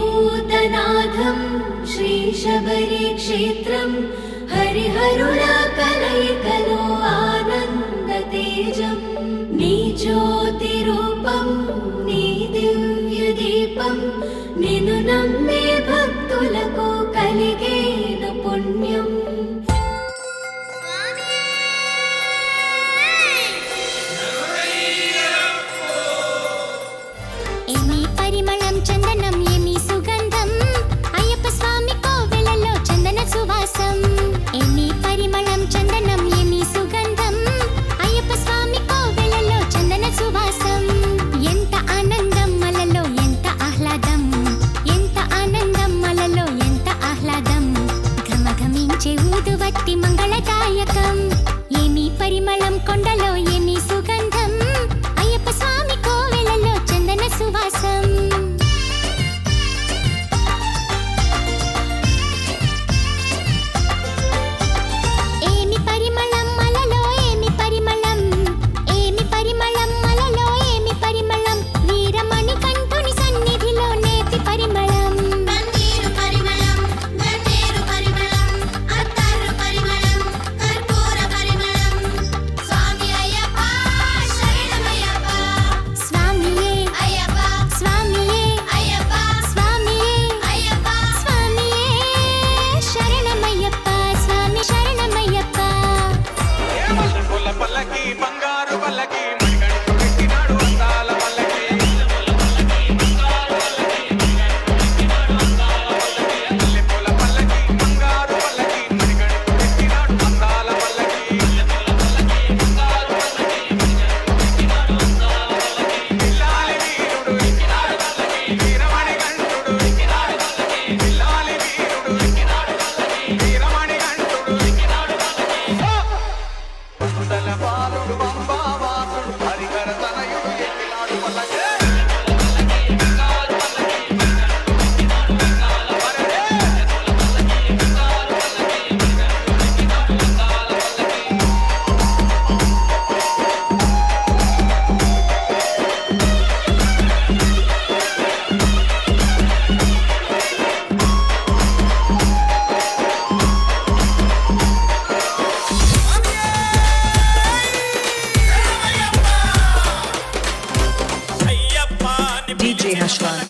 श्रीभूतनाथं श्रीशबरीक्षेत्रं हरिहरुला कलयिकलो आनन्दतेजं नी ज्योतिरूपं नी दिव्यदीपं निनु नम्मे भक्तुలకు కలిగేను పుణ్యం। ఏమి పరిమళం చందనం ఏమి సుగంధం అయ్యప్ప స్వామి కోవెలలో చందన సువాసం। ఏమి పరిమళం చందనం ఏమి సుగంధం అయ్యప్ప స్వామి కోవెలలో చందన సువాసం। ఎంత ఆనందం మలలో ఎంత ఆహ్లాదం, ఎంత ఆనందం మలలో ఎంత ఆహ్లాదం, ఘమఘమించే ఊదువత్తి మంగళదాయకం। ఏమి పరిమళం కొండలో ఏమి సుగంధం అయ్యప్ప స్వామి కోవెలలో చందన సువాసం। ఏమి పరిమళం మలలో ఏమి పరిమళం, ఏమి పరిమళం మలలో ఏమి పరిమళం, వీరమణి కంఠుని సన్నిధిలో నేతి పరిమళం। పన్నీరు పరిమళం, గన్నేరు పరిమళం, అత్తరు పరిమళం, కర్పూర పరిమళం। స్వామి అయ్యప్ప శరణమయ్యప్ప, స్వామియే అయ్యప్ప స్వామియే అయ్యప్ప, స్వామియే అయ్యప్ప స్వామియే శరణమయ్యప్ప, స్వామి శరణమయ్యప్ప। పుల్ల పల్లకి బంగారు పల్లకి మణిగణిత పెట్టినాడు అందాల పల్లకి పుల్ల పల్లకి బంగారు పల్లకి మణిగణిత పెట్టినాడు అందాల పల్లకి పిల్లాలి వీరుడు వీరమణి గంటుడు పిల్లాలి వీరుడు వీరమణి గంటుడు సుందల బాలుడు పంబావాసుడు హరిహర తనయుడు ఎక్కినాడు పల్లకి DJ Hashwan.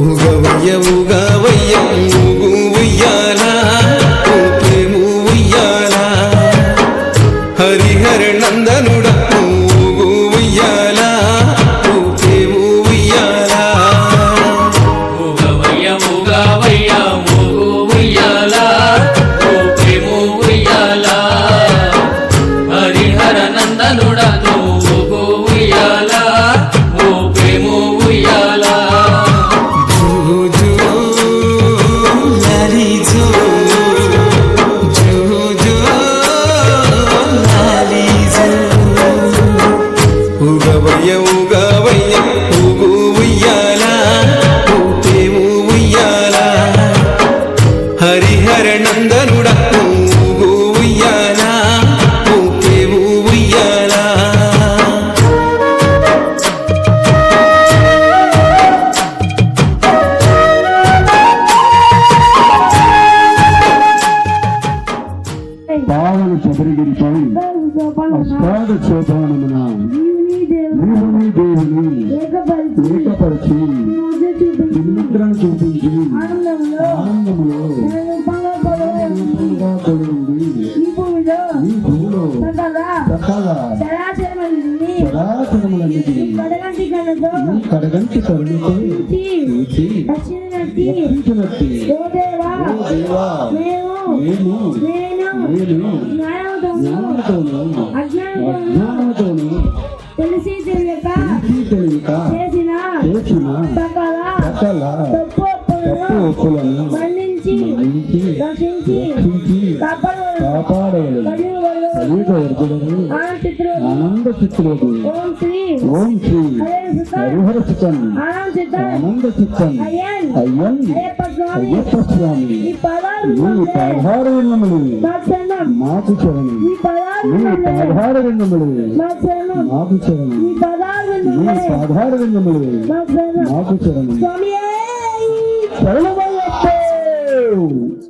ఊగవయ్య ఊగవయ్య ఊగు ఉయ్యాల ఊపేము ఉయ్యాల హరిహర నందనుడ ఊగు ఉయ్యాల ఊపేము ఉయ్యాల ఊగవయ్య ఊగవయ్య ఊగు ఉయ్యాల ఊపేము ఉయ్యాల హరిహర నందనుడ ఊగు ఉయ్యాల ఊపేము ఉయ్యాల జో లారీ జో సిద్ధపరిచి తిరుముద్రను చూపించి ఆనందములో రూపంగా తొలగింది ఈ భూమిలో చక్కగా చరాచరములన్నిటినీ ఈ కడగంటి కరుణతో చూచి రక్షించినట్టి ఓ దేవా నేను జ్ఞానంతోనూ అజ్ఞానంతోనూ తెలిసి తెలియక చేసిన సకల తప్పు ఒప్పులను మన్నించి రక్షించి కాపాడవలను ఆనంద చిత్రుడు ఓం శ్రీ హరిహర చిత్తన్ ఆనంద చిత్తన్ అయ్యన్ అయ్యప్ప స్వామి ఈ పదాలు ఈ పదహారు రంగములు మాకు శరణం ఈ పదాలు ఈ పదహారు రంగములు మాకు శరణం మాకు శరణం ఈ పదాలు ఈ పదహారు రంగములు మాకు శరణం మాకు శరణం స్వామి శరణమా